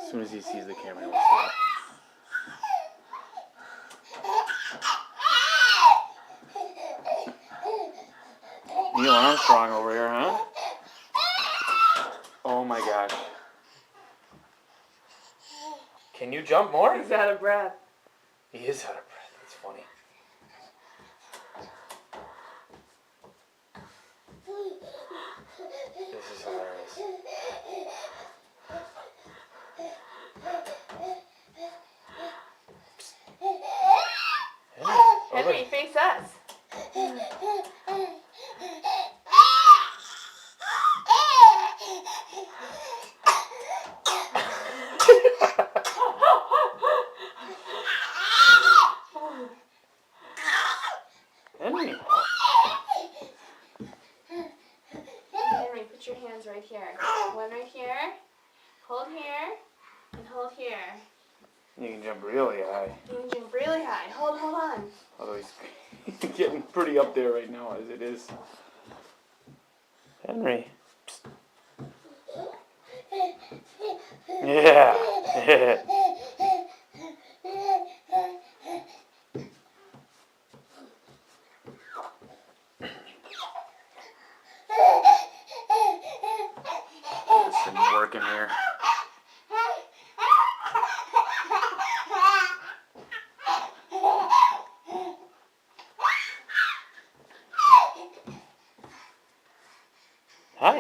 As soon as he sees the camera, he'll stop. Neil Armstrong over here, huh? Oh my gosh. Can you jump more? He's out of breath. He is out of breath. That's funny. This is hilarious. Henry, face us. Henry. Henry, put your hands right here. One right here. Hold here. And hold here. You can jump really high. You can jump really high. Hold on. Although he's getting pretty up there right now as it is. Henry. Yeah. This isn't working here. Hi.